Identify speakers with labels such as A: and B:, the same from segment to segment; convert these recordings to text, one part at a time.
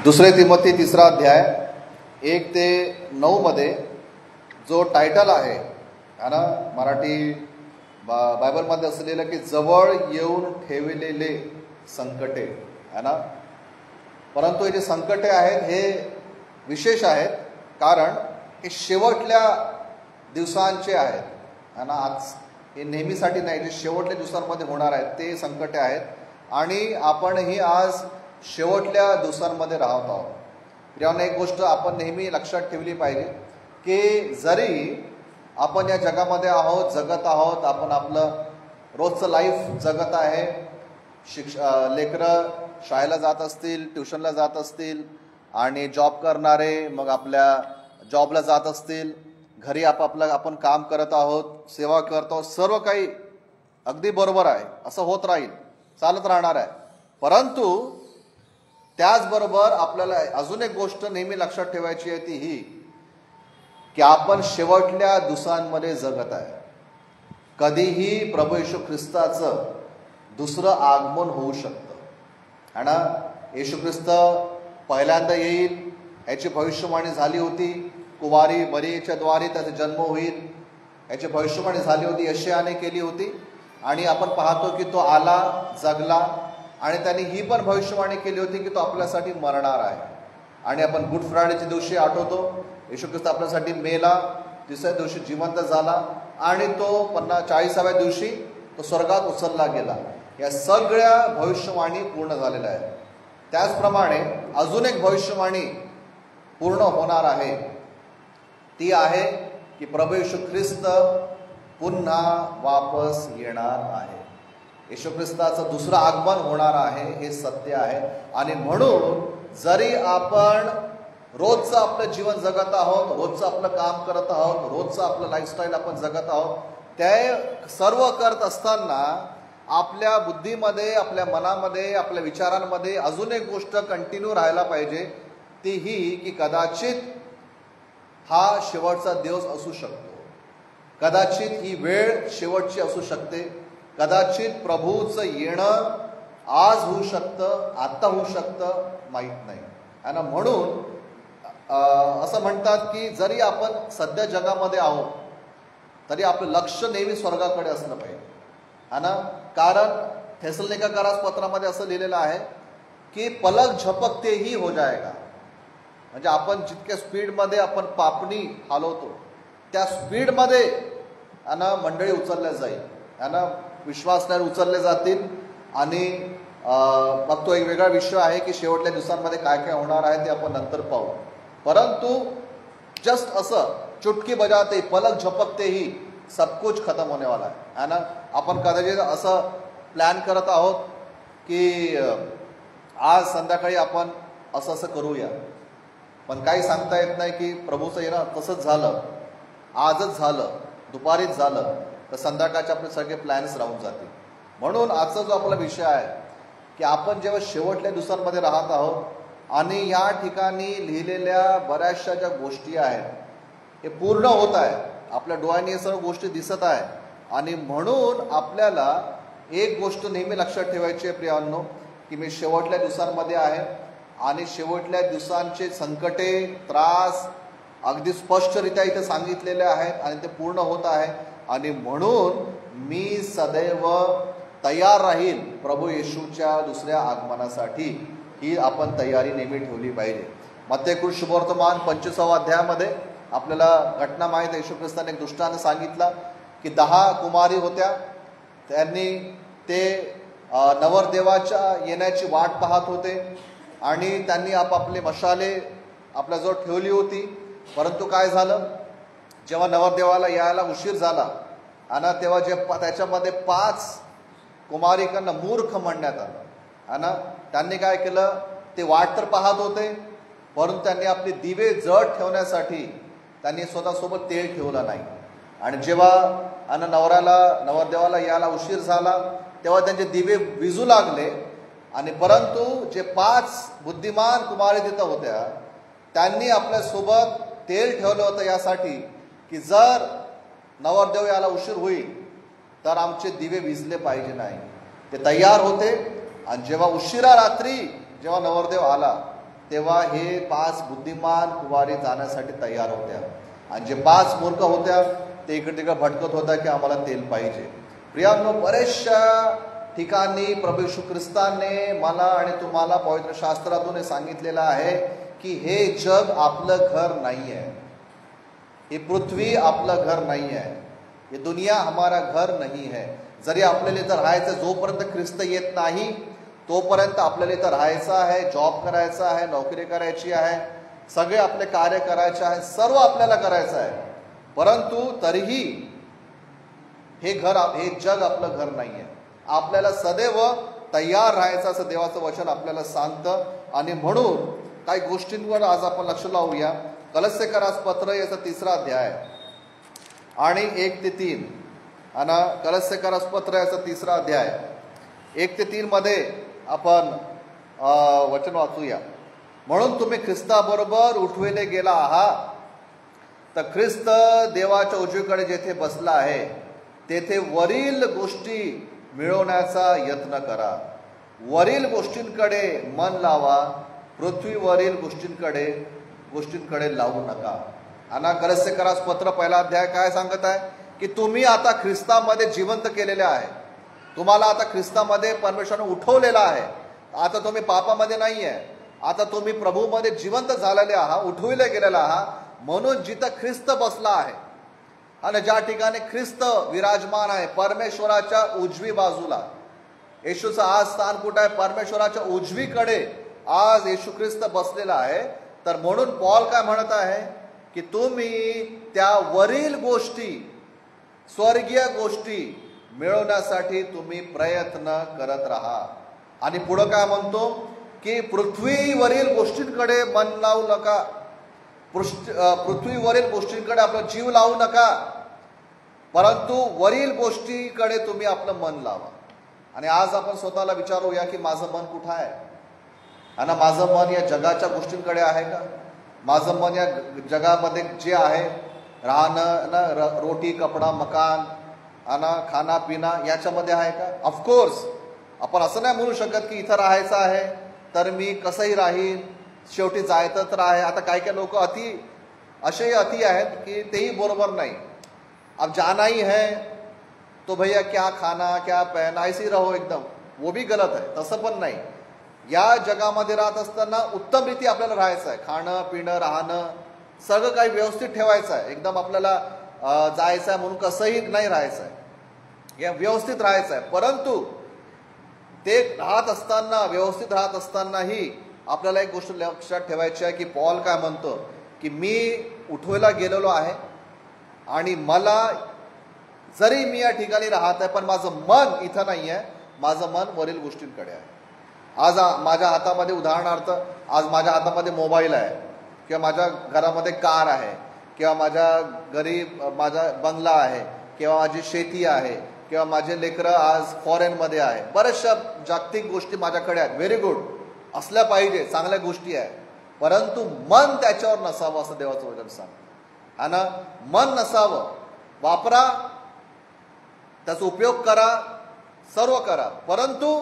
A: दुसरे तिमोथी 3 अध्याय 1 ते 9 मध्ये जो टायटल आहे ना मराठी बायबलमध्ये असलेलं की जवळ येऊन ठेवलेले संकटे है ना. परंतु हे जे संकटे आहेत हे विशेष आहेत कारण हे शेवटल्या दिवसांचे आहेत है ना. आज हे नेहमीसाठी नाही, जे शेवटल्या दिवसांमध्ये होणार आहेत ते संकटे आहेत आणि आपणही आज शेवटल्या दिवसांमध्ये राहत आहोत. प्रियांनो, एक गोष्ट आपण नेहमी लक्षात ठेवली पाहिजे की जरी आपण या जगामध्ये आहोत, जगत आहोत, आपण आपलं रोजचं लाईफ जगत आहे, लेकरं शाळेला जात असतील, ट्युशनला जात असतील आणि जॉब करणारे मग आपल्या जॉबला जात असतील, घरी आपण काम करत आहोत, सेवा करत आहोत, सर्व काही अगदी बरोबर आहे, असं होत राहील, चालत राहणार आहे. परंतु त्याचबरोबर आपल्याला अजून एक गोष्ट नेहमी लक्षात ठेवायची आहे ती ही की आपण शेवटल्या दिवसांमध्ये जगत आहे. कधीही प्रभू येशू ख्रिस्ताचं दुसरं आगमन होऊ शकतं है ना. येशू ख्रिस्त पहिल्यांदा येईल याची भविष्यवाणी झाली होती. कुवारी मरियेच्या द्वारे त्याचा जन्म होईल याची भविष्यवाणी झाली होती, यशायाने केली होती. आणि आपण पाहतो की तो आला, जगला आणि त्यांनी ही पण भविष्यवाणी केली होती की तो आपल्यासाठी मरणार आहे. आणि आपण गुड फ्रायडेच्या दिवशी आठवतो येशू ख्रिस्त आपल्यासाठी मेला, तिसऱ्या दिवशी जिवंत झाला आणि तो 40व्या दिवशी तो स्वर्गात उचलला गेला. या सगळ्या भविष्यवाणी पूर्ण झालेल्या आहेत. त्याचप्रमाणे अजून एक भविष्यवाणी पूर्ण होणार आहे, ती आहे की प्रभू येशू ख्रिस्त पुन्हा वापस येणार आहे. येशू ख्रिस्ताचं दुसरं आगमन होणार आहे, हे सत्य आहे. आणि म्हणून जरी आपण रोजचं आपलं जीवन जगत आहोत, रोजचं आपलं काम करत आहोत, रोजचं आपलं लाईफस्टाईल आपण जगत आहोत, ते सर्व करत असताना आपल्या बुद्धीमध्ये, आपल्या मनामध्ये, आपल्या विचारांमध्ये अजून एक गोष्ट कंटिन्यू राहायला पाहिजे, ती ही की कदाचित हा शेवटचा दिवस असू शकतो, कदाचित ही वेळ शेवटची असू शकते, कदाचित प्रभूचं येणं आज होऊ शकतं, आत्ता होऊ शकतं, माहीत नाही है ना. म्हणून असं म्हणतात की जरी आपण सध्या जगामध्ये आहोत तरी आपलं लक्ष नेहमी स्वर्गाकडे असलं पाहिजे है ना. कारण थेसलोनिकरास पत्रामध्ये असं लिहिलेलं आहे की पलक झपकतेही हो जाएगा. म्हणजे आपण जितक्या स्पीडमध्ये आपण पापणी हलवतो त्या स्पीडमध्ये है ना मंडळी उचलल्या जाईल है ना, विश्वासणारे उचलले जातील. आणि मग तो एक वेगळा विषय आहे की शेवटल्या दिवसांमध्ये काय काय होणार आहे ते आपण नंतर पाहू. परंतु जस्ट असं चुटकी बजाते पलक झपकते ही सब कुछ खत्म होने वाला है ना. आपण कदाचित असं प्लॅन करत आहोत की आज संध्याकाळी आपण असं असं करूया, पण काही सांगता येत नाही की प्रभूचं येणं तसंच झालं, आजच झालं, दुपारीच झालं, तर संध्याकाळचे आपले सगळे प्लॅन्स राहून जातील. म्हणून आजचा जो आपला विषय आहे की आपण जेव्हा शेवटल्या दिवसांमध्ये राहत आहोत आणि या ठिकाणी लिहिलेल्या बऱ्याचशा ज्या गोष्टी आहेत हे पूर्ण होत आहे, आपल्या डोळ्यांनी हे सर्व गोष्टी दिसत आहे. आणि म्हणून आपल्याला एक गोष्ट नेहमी लक्षात ठेवायची आहे प्रियांनो, की मी शेवटल्या दिवसांमध्ये आहे आणि शेवटल्या दिवसांचे संकटे, त्रास अगदी स्पष्टरित्या इथे सांगितलेले आहेत आणि ते पूर्ण होत आहे. आणि म्हणून मी सदैव तयार राहील प्रभू येशूच्या दुसऱ्या आगमनासाठी. ही आपण तयारी नेहमी ठेवली पाहिजे. मत्तेकृत शुभवर्तमान 25व्या अध्यायामध्ये आपल्याला घटना माहीत आहे. येशू ख्रिस्ताने एक दृष्टांत सांगितला की 10 कुमारी होत्या, त्यांनी ते नवरदेवाच्या येण्याची वाट पाहत होते आणि त्यांनी आपापले मशाले आपल्याजवळ ठेवली होती. परंतु काय झालं, जेव्हा नवरदेवाला यायला उशीर झाला आणि तेव्हा जे त्याच्यामध्ये 5 कुमारिकांना मूर्ख म्हणण्यात आलं आणि त्यांनी काय केलं, ते वाट तर पाहत होते परंतु त्यांनी आपले दिवे जड ठेवण्यासाठी त्यांनी स्वतःसोबत तेल ठेवलं नाही. आणि जेव्हा नवरदेवाला यायला उशीर झाला तेव्हा त्यांचे दिवे विजू लागले. आणि परंतु जे 5 बुद्धिमान कुमारी तिथं होत्या त्यांनी आपल्यासोबत तेल ठेवलं होतं यासाठी की जर नवरदेव याला उशीर होईल तर आमचे दिवे विझले पाहिजे नाही. ते तयार होते आणि जेव्हा उशिरा रात्री जेव्हा नवरदेव आला तेव्हा हे 5 बुद्धिमान कुवारी जाण्यासाठी तयार होत्या आणि जे 5 मूर्ख होत्या ते इकडे तिकडे भटकत होत्या की आम्हाला तेल पाहिजे. प्रियांनो, बरेचशा ठिकाणी प्रभू येशू ख्रिस्ताने मला आणि तुम्हाला पवित्र शास्त्रातून हे सांगितलेलं आहे की हे जग आपलं घर नाही आहे, ही पृथ्वी आपलं घर नाही आहे, ये दुनिया हमारा घर नहीं है. जरी आपल्याला इथं राहायचं, जोपर्यंत ख्रिस्त येत नाही तोपर्यंत आपल्याला इथं राहायचं आहे, जॉब करायचा आहे, नोकरी करायची आहे, सगळे आपले कार्य करायचे आहे, सर्व आपल्याला करायचं आहे. परंतु तरीही हे जग आपलं घर नाही आहे. आपल्याला सदैव तयार राहायचं असं देवाचं वचन आपल्याला सांगतं. आणि म्हणून काही गोष्टींवर आज आपण लक्ष लावूया. कलस्सेकरास पत्र याचा 3रा अध्याय आणि 1 ते 3 आणि कलस्सेकरास पत्र याचा 3रा अध्याय 1 ते 3 मध्ये आपण वचन वाचूया. म्हणून तुम्ही ख्रिस्ताबरोबर उठविले गेला आहात, तर ख्रिस्त देवाच्या उजवीकडे जेथे बसला आहे तेथे वरील गोष्टी मिळवण्याचा यत्न करा. वरील गोष्टींकडे मन लावा, पृथ्वीवरील गोष्टींकडे लावू नका. आणि कलस्सेकरास पत्र 1 अध्याय काय सांगत आहे की तुम्ही आता ख्रिस्तामध्ये जिवंत केलेले आहे. तुम्हाला आता ख्रिस्तामध्ये परमेश्वराने उठवलेला आहे. आता तुम्ही पापामध्ये नाही आहे, आता तुम्ही प्रभूमध्ये जिवंत झालेले आहात, उठविले गेलेले आहात. म्हणून जिथं ख्रिस्त बसला आहे आणि ज्या ठिकाणी ख्रिस्त विराजमान आहे परमेश्वराच्या उजवी बाजूला, येशूचं आज स्थान कुठं आहे? परमेश्वराच्या उजवीकडे आज येशू ख्रिस्त बसलेला आहे. तर म्हणून पॉल काय म्हणत आहे की तुम्ही त्या वरील गोष्टी, स्वर्गीय गोष्टी मिळवण्यासाठी तुम्ही प्रयत्न करत राहा. आणि पुढं काय म्हणतो की पृथ्वीवरील गोष्टींकडे मन लावू नका, पृथ्वीवरील गोष्टींकडे आपला जीव लावू नका, परंतु वरील गोष्टीकडे तुम्ही आपलं मन लावा. आणि आज आपण स्वतःला विचारूया की माझं मन कुठं आहे? आणि माझं मन या जगाच्या गोष्टींकडे आहे का? माझं मन या जगामध्ये जे आहे राहणं, रोटी कपडा मकान आणि खाना पिना याच्यामध्ये आहे का? ऑफकोर्स आपण असं नाही म्हणू शकत की इथं राहायचं आहे तर मी कसंही राहीन, शेवटी जायचं तर आहे. आता काही काही लोक असेही अति आहेत की तेही बरोबर नाही. अब जाना ही है तो भैया क्या खाना क्या पहना ऐसे ही रहो एकदम, वो भी गलत आहे. तसं पण नाही. या जगामध्ये राहत असताना उत्तम रीती आपल्याला राहायचं आहे. खाणं पिणं राहणं सगळं काही व्यवस्थित ठेवायचं आहे. एकदम आपल्याला जायचं आहे म्हणून कसंही नाही राहायचं आहे, या व्यवस्थित राहायचं आहे. परंतु ते राहत असताना, व्यवस्थित राहत असतानाही आपल्याला एक गोष्ट लक्षात ठेवायची आहे की पॉल काय म्हणतो की मी उठवायला गेलेलो आहे आणि मला जरी मी या ठिकाणी राहत आहे पण माझं मन इथं नाही आहे, माझं मन वरील गोष्टींकडे आहे. आज माझ्या हातामध्ये, उदाहरणार्थ आज माझ्या हातामध्ये मोबाईल आहे किंवा माझ्या घरामध्ये कार आहे किंवा माझ्या घरी माझा बंगला आहे किंवा माझी शेती आहे किंवा माझे लेकरं आज फॉरेनमध्ये आहे. बऱ्याचशा जागतिक गोष्टी माझ्याकडे आहेत, व्हेरी गुड, असल्या पाहिजे, चांगल्या गोष्टी आहेत. परंतु मन त्याच्यावर नसावं असं देवाचं वचन सांगतं. आणि मन नसावं, वापरा, त्याचा उपयोग करा, सर्व करा, परंतु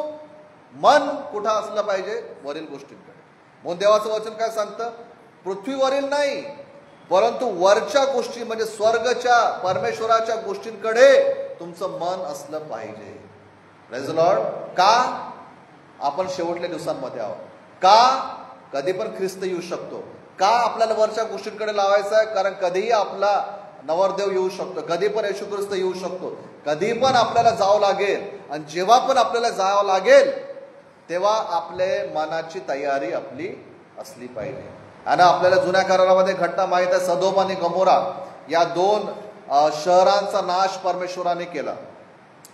A: मन कुठं असलं पाहिजे? वरील गोष्टींकडे. म्हणून देवाचं वचन काय सांगतं? पृथ्वीवरील नाही परंतु वरच्या गोष्टी म्हणजे स्वर्गच्या परमेश्वराच्या गोष्टींकडे तुमचं मन असलं पाहिजे. Praise the Lord. का? आपण शेवटल्या दिवसांमध्ये आहोत. का? कधी पण ख्रिस्त येऊ शकतो. का आपल्याला वरच्या गोष्टींकडे लावायचं आहे? कारण कधीही आपला नवरदेव येऊ शकतो, कधी पण येशू ख्रिस्त येऊ शकतो, कधी पण आपल्याला जावं लागेल. आणि जेव्हा पण आपल्याला जावं लागेल तेव्हा आपले मनाची तयारी आपली असली पाहिजे. आणि आपल्याला जुन्या करारामध्ये घटना माहित आहे, सदोम आणि गमोरा या 2 शहरांचा नाश परमेश्वराने केला.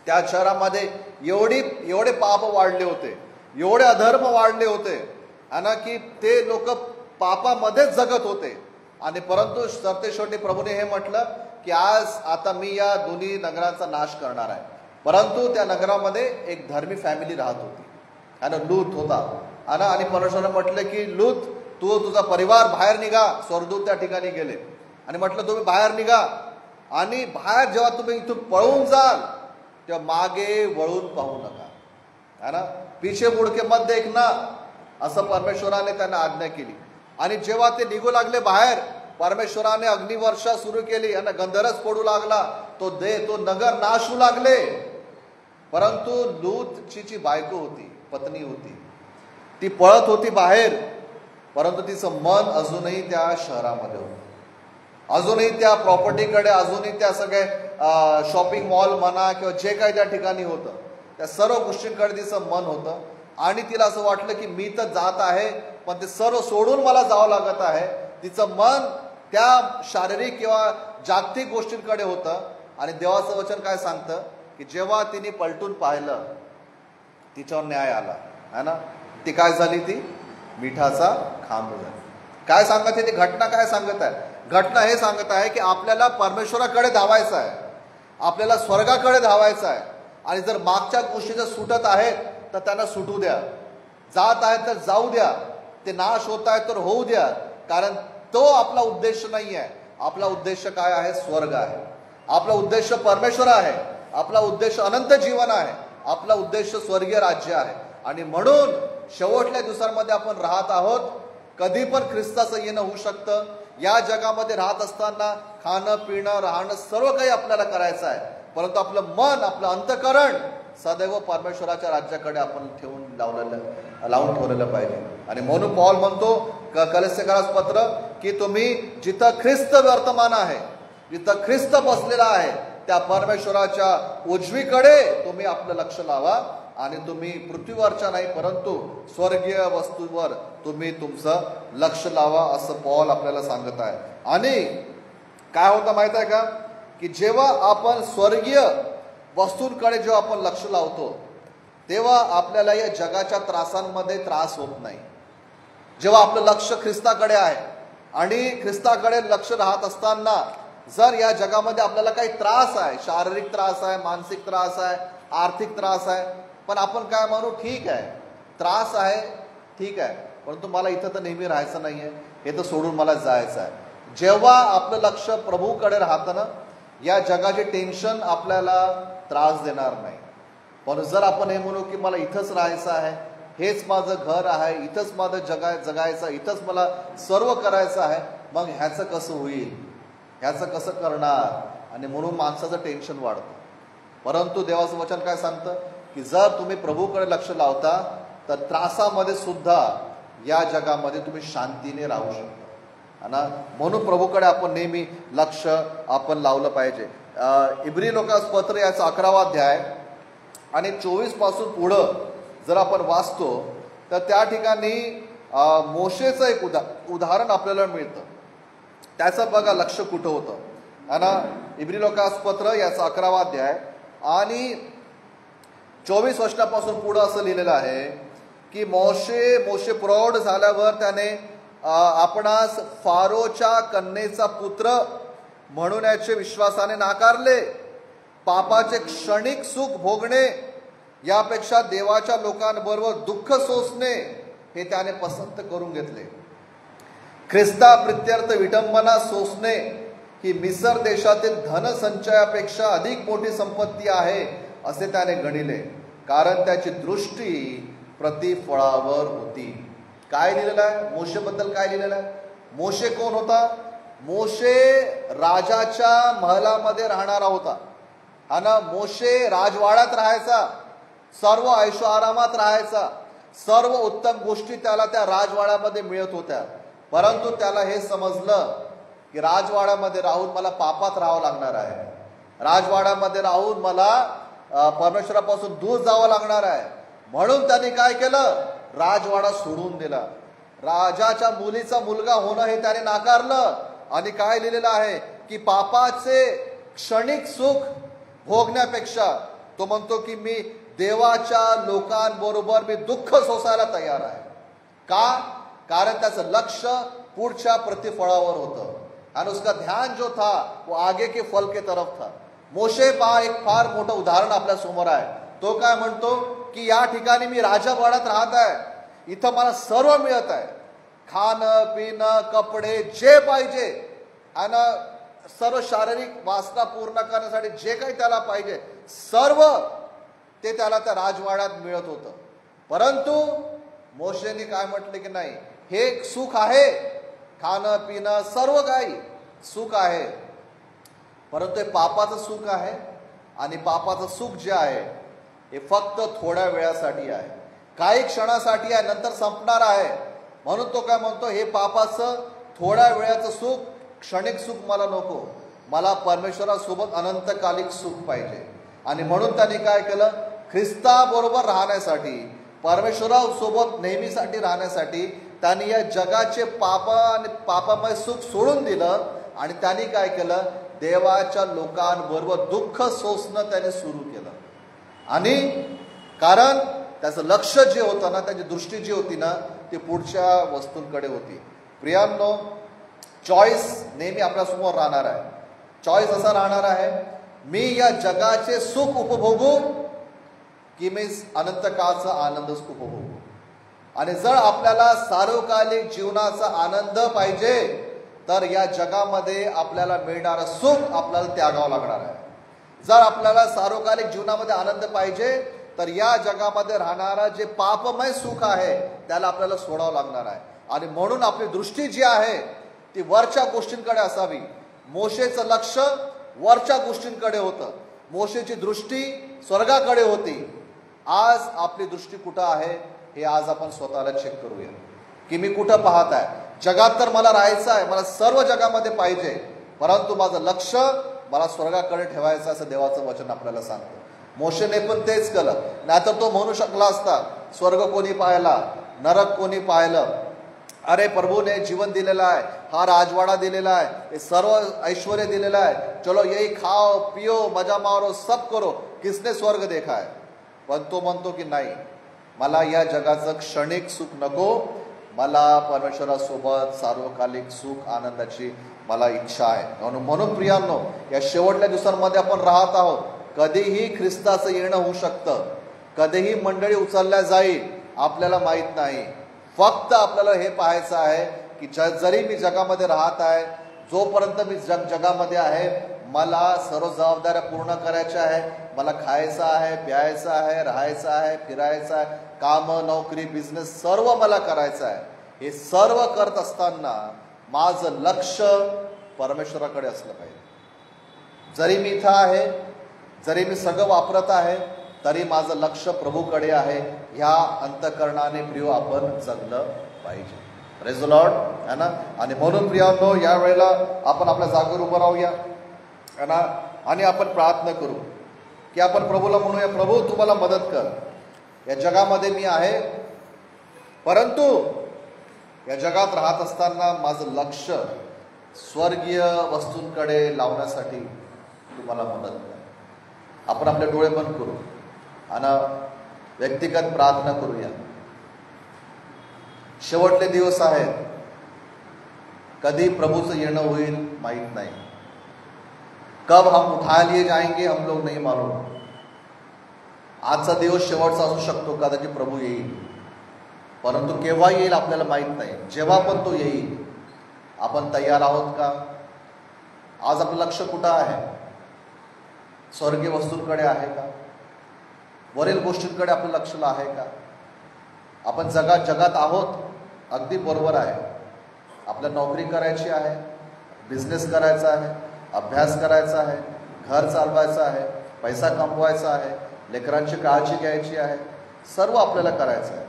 A: त्या शहरामध्ये एवढे पाप वाढले होते, एवढे अधर्म वाढले होते आणि की ते लोक पापामध्येच जगत होते. आणि परंतु सरतेशेवटी प्रभूने हे म्हटलं की आता मी या दोन्ही नगरांचा नाश करणार आहे. परंतु त्या नगरामध्ये एक धर्मी फॅमिली राहत होती आणि लूत होता. आणि परमेश्वराने म्हटलं की लूत, तू तुझा परिवार बाहेर निघा. स्वर्गदूत त्या ठिकाणी गेले आणि म्हटलं तुम्ही बाहेर निघा आणि बाहेर जेव्हा तुम्ही इथून पळून जाल तेव्हा मागे वळून पाहू नका. है ना, पीछे मुड़ के मत देखना. असं परमेश्वराने त्यांना आज्ञा केली. आणि जेव्हा ते निघू लागले बाहेर, परमेश्वराने अग्निवर्षा सुरू केली आणि गंधरच पडू लागला. तो नगर नाश होऊ लागले. परंतु लूतची जी बायको होती, पत्नी होती, ती पळत होती बाहेर, परंतु तिचं मन अजूनही त्या शहरामध्ये होतं, अजूनही त्या प्रॉपर्टीकडे, अजूनही त्या सगळे शॉपिंग मॉल म्हणा किंवा जे काही त्या ठिकाणी होतं, त्या सर्व गोष्टींकडे तिचं मन होतं. आणि तिला असं वाटलं की मी तर जात आहे, पण ते सर्व सोडून मला जावं लागत आहे. तिचं मन त्या शारीरिक किंवा जागतिक गोष्टींकडे होतं. आणि देवाचं वचन काय सांगतं की जेव्हा तिने पलटून पाहिलं, तिच्यावर न्याय आला है ना. ती काय झाली? ती मिठाचा खांब झाली. काय सांगत आहे ती घटना? काय सांगत आहे घटना? हे सांगत आहे की आपल्याला परमेश्वराकडे धावायचं आहे, आपल्याला स्वर्गाकडे धावायचं आहे. आणि जर मागच्या गोष्टी जर सुटत आहेत तर त्यांना सुटू द्या, जात आहेत तर जाऊ द्या, ते नाश होत आहेत तर होऊ द्या. कारण तो आपला उद्देश नाही आहे. आपला उद्देश काय आहे? स्वर्ग आहे. आपला उद्देश परमेश्वर आहे. आपला उद्देश अनंत जीवन आहे. आपला उद्देश स्वर्गीय राज्य आहे. आणि म्हणून शेवटल्या दिवसांमध्ये आपण राहत आहोत. कधी पण ख्रिस्ताचं येणं होऊ शकतं. या जगामध्ये राहत असताना खाणं पिणं राहणं सर्व काही आपल्याला करायचं आहे, परंतु आपलं मन, आपलं अंतःकरण सदैव परमेश्वराच्या राज्याकडे आपण लावून ठेवलेलं पाहिजे. आणि म्हणून पौल म्हणतो कलोस्यकरास पत्र की तुम्ही जिथं ख्रिस्त वर्तमान आहे, जिथं ख्रिस्त बसलेला आहे, त्या परमेश्वराच्या उजवीकडे तुम्ही आपलं लक्ष लावा. आणि तुम्ही पृथ्वीवरच्या नाही परंतु स्वर्गीय वस्तूंवर तुम्ही तुमचं लक्ष लावा, असं पौल आपल्याला सांगत आहे. आणि काय होतं माहित आहे का की जेव्हा आपण स्वर्गीय वस्तूंकडे जेव्हा आपण लक्ष लावतो तेव्हा आपल्याला या जगाच्या त्रासांमध्ये त्रास होत नाही. जेव्हा आपलं लक्ष ख्रिस्ताकडे आहे आणि ख्रिस्ताकडे लक्ष राहत असताना जर या जगामध्ये आपल्याला काही त्रास आहे, शारीरिक त्रास आहे, मानसिक त्रास आहे, आर्थिक त्रास आहे, पण आपण काय म्हणू, ठीक आहे त्रास आहे, ठीक आहे, परंतु मला इथं तर नेहमी राहायचं नाही आहे, हे तर सोडून मला जायचं आहे. जेव्हा आपलं लक्ष प्रभूकडे राहतं ना, या जगाचे टेन्शन आपल्याला त्रास देणार नाही. पण जर आपण हे म्हणू की मला इथंच राहायचं आहे, हेच माझं घर आहे, इथंच माझं जगायचं, इथंच मला सर्व करायचं आहे, मग ह्याचं कसं होईल, ह्याचं कसं करणार, आणि म्हणून माणसाचं टेन्शन वाढतं. परंतु देवाचं वचन काय सांगतं की जर तुम्ही प्रभूकडे लक्ष लावता तर त्रासामध्ये सुद्धा या जगामध्ये तुम्ही शांतीने राहू शकता ना. म्हणून प्रभूकडे आपण नेहमी लक्ष आपण लावलं पाहिजे. इब्री लोकांस पत्र याचा 11वा अध्याय आणि 24 पासून पुढं जर आपण वाचतो तर त्या ठिकाणी मोशेचं एक उदाहरण आपल्याला मिळतं. त्याचं बघा लक्ष कुठं होतं है ना. इब्री लोकांस पत्र याचा 11वा अध्याय आणि 24 वचनापासून पुढं असं लिहिलेलं आहे की मोशे प्रौढ झाल्यावर त्याने आपणास फारोच्या कन्येचा पुत्र म्हणून याचे विश्वासाने नाकारले. पापाचे क्षणिक सुख भोगणे यापेक्षा देवाच्या लोकांबरोबर दुःख सोसणे हे त्याने पसंत करून घेतले. ख्रिस्ता प्रित्यर्थ विडंबना सोसणे ही मिसर देशातील धनसंचयापेक्षा अधिक मोठी संपत्ती आहे असे त्याने गणिले, कारण त्याची दृष्टी प्रतिफळावर होती. काय लिहिलेलं आहे मोशेबद्दल? काय लिहिलेलं आहे? मोशे कोण होता? मोशे राजाच्या महलामध्ये राहणारा होता हा ना. मोशे राजवाड्यात राहायचा, सर्व ऐशो आरामात राहायचा, सर्व उत्तम गोष्टी त्याला त्या राजवाड्यामध्ये मिळत होत्या. परंतु त्याला हे समजलं की राजवाड्यामध्ये राहून मला पापात राहावं लागणार आहे, राजवाड्यामध्ये राहून मला परमेश्वरापासून दूर जावं लागणार आहे. म्हणून त्यांनी काय केलं? राजवाडा सोडून दिला. राजाच्या मुलीचा मुलगा होणं हे त्याने नाकारलं. आणि काय लिहिलेलं आहे की पापाचे क्षणिक सुख भोगण्यापेक्षा तो म्हणतो की मी देवाच्या लोकांबरोबर मी दुःख सोसायला तयार आहे. का? कारण त्याचं लक्ष पुढच्या प्रतिफळावर होतं आणि उसका ध्यान जो था वो आगे के फल के तरफ था. मोशे पहा एक फार मोठं उदाहरण आपल्या समोर आहे. तो काय म्हणतो की या ठिकाणी मी राजवाड्यात राहत आहे, इथं मला सर्व मिळत आहे, खाणं पिणं कपडे जे पाहिजे आणि सर्व शारीरिक वासना पूर्ण करण्यासाठी जे काही त्याला पाहिजे सर्व ते त्याला त्या राजवाड्यात मिळत होतं. परंतु मोशेने काय म्हटले की नाही, हे सुख आहे, खाणं पिणं सर्व काही सुख आहे, परंतु हे पापाचं सुख आहे. आणि पापाचं सुख जे आहे हे फक्त थोड्या वेळासाठी आहे, काही क्षणासाठी आहे, नंतर संपणार आहे. म्हणून तो काय म्हणतो, हे पापाचं थोड्या वेळाचं सुख, क्षणिक सुख मला नको, मला परमेश्वरासोबत अनंतकालिक सुख पाहिजे. आणि म्हणून त्यांनी काय केलं, ख्रिस्ताबरोबर राहण्यासाठी, परमेश्वरासोबत नेहमीसाठी राहण्यासाठी त्यांनी या जगाचे पाप आणि पापामय सुख सोडून दिलं. आणि त्यांनी काय केलं, देवाच्या लोकांबरोबर दुःख सोसणं त्याने सुरू केलं. आणि कारण त्याचं लक्ष जे होतं ना, त्याची दृष्टी जी होती ना, ती पुढच्या वस्तूंकडे होती. प्रियांनो, चॉईस नेहमी आपल्यासमोर राहणार आहे. चॉईस असा राहणार आहे, मी या जगाचे सुख उपभोगू की मी अनंत काळाचा आनंदच उपभोगू. आणि जर आपल्याला सार्वकालिक जीवनाचा आनंद पाहिजे तर या जगामध्ये आपल्याला मिळणारं सुख आपल्याला त्यागावं लागणार आहे. जर आपल्याला सार्वकालिक जीवनामध्ये आनंद पाहिजे तर या जगामध्ये राहणारं जे पापमय सुख आहे त्याला आपल्याला सोडावं लागणार आहे. आणि म्हणून आपली दृष्टी जी आहे ती वरच्या गोष्टींकडे असावी. मोशेचं लक्ष वरच्या गोष्टींकडे होतं, मोशेची दृष्टी स्वर्गाकडे होती. आज आपली दृष्टी कुठं आहे हे आज आपण स्वतःला चेक करूया की मी कुठं पाहत आहे. जगात तर मला राहायचं आहे, मला सर्व जगामध्ये पाहिजे, परंतु माझं लक्ष मला स्वर्गाकडे ठेवायचं असं देवाचं वचन आपल्याला सांगतं. मोशेने पण तेच केलं, नाहीतर तो म्हणू शकला असता, स्वर्ग कोणी पाहिला, नरक कोणी पाहिलं, अरे प्रभूने जीवन दिलेलं आहे, हा राजवाडा दिलेला आहे, हे सर्व ऐश्वर्य दिलेलं आहे, चलो यही खाओ पियो मजा मारो सब करो, किसने स्वर्ग देखा है. पण तो म्हणतो की नाही, मला या जगाचं क्षणिक सुख नको, मला परमेश्वरासोबत सार्वकालिक सुख आनंदाची मला इच्छा आहे. म्हणून प्रियांनो, या शेवटल्या दिवसांमध्ये आपण राहत आहोत. कधीही ख्रिस्ताचं येणं होऊ शकतं, कधीही मंडळी उचलल्या जाईल, आपल्याला माहीत नाही. फक्त आपल्याला हे पाहायचं आहे की जरी मी जगामध्ये राहत आहे, जोपर्यंत मी जगामध्ये आहे, मला सर्व जबाबदाऱ्या पूर्ण करायच्या आहे. मला खायचं आहे, प्यायचं आहे, राहायचं आहे, फिरायचं आहे, कामं नोकरी बिझनेस सर्व मला करायचं आहे. हे सर्व करत असताना माझं लक्ष परमेश्वराकडे असलं पाहिजे. जरी मी इथं आहे, जरी मी सगळं वापरत आहे, तरी माझं लक्ष प्रभूकडे आहे. ह्या अंतःकरणाने प्रिय आपण जगलं पाहिजे. प्रेज द लॉर्ड, है ना. आणि म्हणून प्रियांनो, या वेळेला आपण आपल्या जागेवर उभं राहूया, है ना. आणि आपण प्रार्थना करू की आपण प्रभूला म्हणूया, प्रभू तू मला मदत कर. या जगामध्ये मी आहे, परंतु या जगात राहत असताना माझं लक्ष स्वर्गीय वस्तूंकडे लावण्यासाठी तू मला मदत कर. आपण आपले डोळे बंद करू आणि व्यक्तिगत प्रार्थना करूया. शेवटले दिवस आहेत, कधी प्रभूचं येणं होईल माहीत नाही. कब हम उठा लिए जाएंगे हम लोग नहीं मालूम. आजचा दिवस शेवटचा असू शकतो, कदाचित प्रभू येईल, परंतु केव्हा येईल आपल्याला माहीत नाही. जेव्हा पण तो येईल, आपण तयार आहोत का? आज आपलं लक्ष कुठं आहे? स्वर्गीय वस्तूंकडे आहे का? वरील गोष्टींकडे आपलं लक्ष आहे का? आपण जगात आहोत, अगदी बरोबर आहे. आपल्याला नोकरी करायची आहे, बिझनेस करायचा आहे, अभ्यास करायचा आहे, घर चालवायचं आहे, पैसा कमवायचा आहे, लेकरांची काळजी घ्यायची आहे, सर्व आपल्याला करायचं आहे.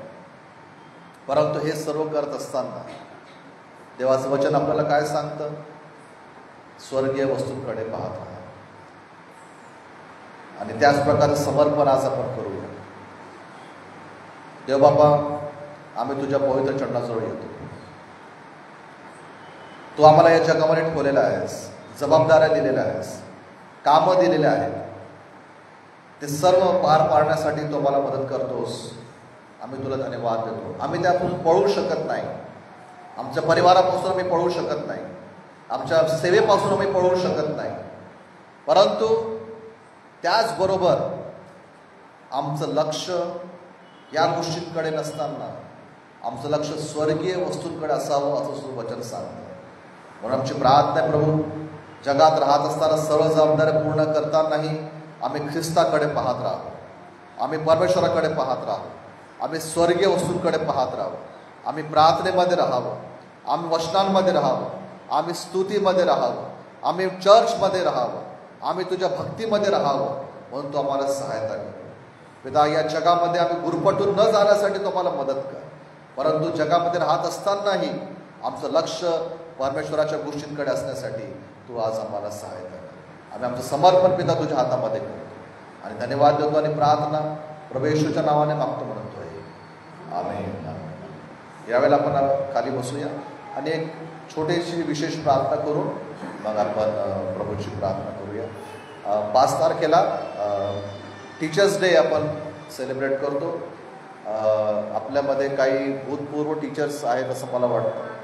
A: परंतु हे सर्व करत असताना देवाचं वचन आपल्याला काय सांगतं? स्वर्गीय वस्तूंकडे पाहत आहे. आणि त्याच प्रकारे समर्पण आज आपण करूया. देव बाबा, आम्ही तुझ्या पवित्र चरणाजवळ येतो. तू आम्हाला या जगामध्ये ठेवलेला आहेस, जबाबदाऱ्या दिलेल्या आहेस, कामं दिलेल्या आहेत, ते सर्व पार पाडण्यासाठी तू आम्हाला मदत करतोस. आम्ही तुला धन्यवाद देतो. आम्ही त्यातून पळू शकत नाही, आमच्या परिवारापासून आम्ही पळू शकत नाही, आमच्या सेवेपासून आम्ही पळू शकत नाही, परंतु त्याचबरोबर आमचं लक्ष या गोष्टींकडे नसताना आमचं लक्ष स्वर्गीय वस्तूंकडे असावं असं सुद्धा वचन सांगतं. म्हणून आमची प्रार्थना आहे प्रभू, जगात राहत असताना सर्व जबाबदाऱ्या पूर्ण करतानाही आम्ही ख्रिस्ताकडे पाहत राहू, आम्ही परमेश्वराकडे पाहत राहू. आम्ही स्वर्गीय वस्तूंकडे पाहत राहावं, आम्ही प्रार्थनेमध्ये राहावं, आम्ही वचनांमध्ये राहावं, आम्ही स्तुतीमध्ये राहावं, आम्ही चर्चमध्ये राहावं, आम्ही तुझ्या भक्तीमध्ये राहावं, म्हणून तू आम्हाला सहायता कर. पिता, या जगामध्ये आम्ही गुरफटून न जाण्यासाठी तू आम्हाला मदत कर, परंतु जगामध्ये राहत असतानाही आमचं लक्ष परमेश्वराच्या गोष्टींकडे असण्यासाठी तू आज आम्हाला सहायता कर. आम्ही आमचं समर्पण पिता तुझ्या हातामध्ये करतो आणि धन्यवाद देतो आणि प्रार्थना प्रभू येशूच्या नावाने मागतो म्हणतोय. आमेन. यावेळेला आपण खाली बसूया आणि एक छोटीशी विशेष प्रार्थना करून मग आपण प्रभूची प्रार्थना करूया. 5 तारखेला टीचर्स डे आपण सेलिब्रेट करतो. आपल्यामध्ये काही भूतपूर्व टीचर्स आहेत असं मला वाटतं.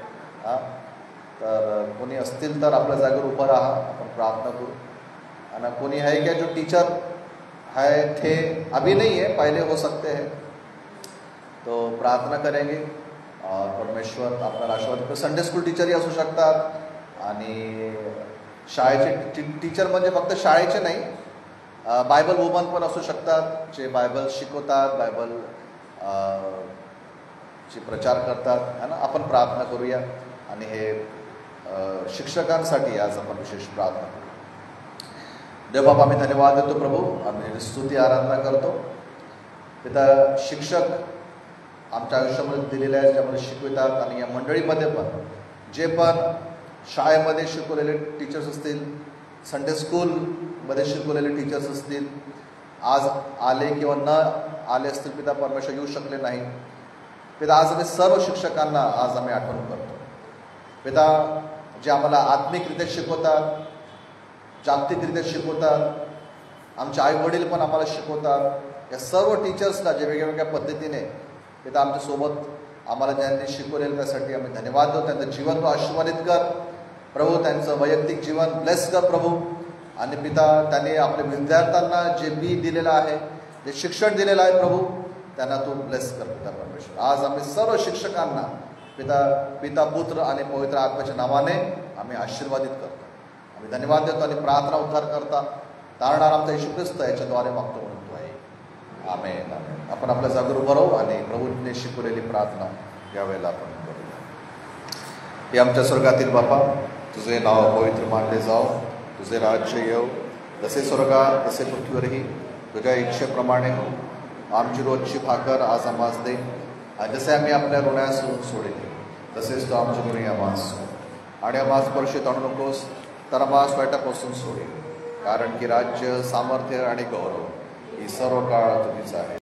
A: तर कोणी असतील तर आपल्या जागेवर उभं राहा, आपण प्रार्थना करू. आणि कोणी है क्या जो टीचर है थे अभी नहीं है, पहले हो सकते हैं, तो प्रार्थना करेंगे और परमेश्वर आपल्याला आशीर्वाद. संडे स्कूल टीचरही असू शकतात आणि शाळेचे टीचर म्हणजे फक्त शाळेचे नाही, बायबल वुमन पण असू शकतात जे बायबल शिकवतात, बायबल ची प्रचार करतात, है ना. आपण प्रार्थना करूया आणि हे शिक्षकांसाठी आज आपण विशेष प्रार्थना करू. देव बाबा, आम्ही धन्यवाद देतो प्रभू, आम्ही स्तुती आराधना करतो. पिता, शिक्षक आमच्या आयुष्यामध्ये दिलेल्या आहेत, ज्यामध्ये शिकवितात आणि या मंडळीमध्ये पण जे पण शाळेमध्ये शिकवलेले टीचर्स असतील, संडे स्कूलमध्ये शिकवलेले टीचर्स असतील, आज आले किंवा न आले असतील पिता परमेश्वर, येऊ शकले नाही पिता, आज आम्ही सर्व शिक्षकांना आज आम्ही आठवण करतो पिता, जे आम्हाला आत्मिकरित्या शिकवतात, जागतिकरित्या शिकवतात, आमचे आईवडील पण आम्हाला शिकवतात. या सर्व टीचर्सला जे वेगवेगळ्या पद्धतीने पिता आमच्यासोबत आम्हाला ज्यांनी शिकवलेलं त्यासाठी आम्ही धन्यवाद देतो. त्यांचं जीवन तो आशीर्वादित कर प्रभू, त्यांचं वैयक्तिक जीवन ब्लेस कर प्रभू. आणि पिता, त्यांनी आपल्या विद्यार्थ्यांना जे बी दिलेलं आहे, जे शिक्षण दिलेलं आहे प्रभू, त्यांना तू ब्लेस कर पिता परमेश्वर. आज आम्ही सर्व शिक्षकांना पिता पुत्र आणि पवित्र आत्म्याच्या नावाने आम्ही आशीर्वादित करतो. आम्ही धन्यवाद देतो आणि प्रार्थना उद्धार करता तारणार आमचा येशू ख्रिस्त याच्याद्वारे मागतो म्हणतो आहे. आमेन. आमेन. आपण आपल्या जागेवर उभं राहू आणि प्रभूने शिकवलेली प्रार्थना यावेळेला आपण करूया. हे आमच्या स्वर्गातील बापा, तुझे नाव पवित्र मानले जाओ, तुझे राज्य येऊ, जसे स्वर्गात तसे पृथ्वीवरही तुझ्या इच्छेप्रमाणे हो. आमची रोजची भाकर आज आम्हास दे, आणि जसे आम्ही आपल्या ऋणास सोडिले तसेच तो आमच्या ऋणी आम्हास सोड, आणि आम्हास परिचित आणू नकोस तर आम्हास वाईटापासून सोडे, कारण की राज्य, सामर्थ्य आणि गौरव ही सर्व काळ तुझीच आहे.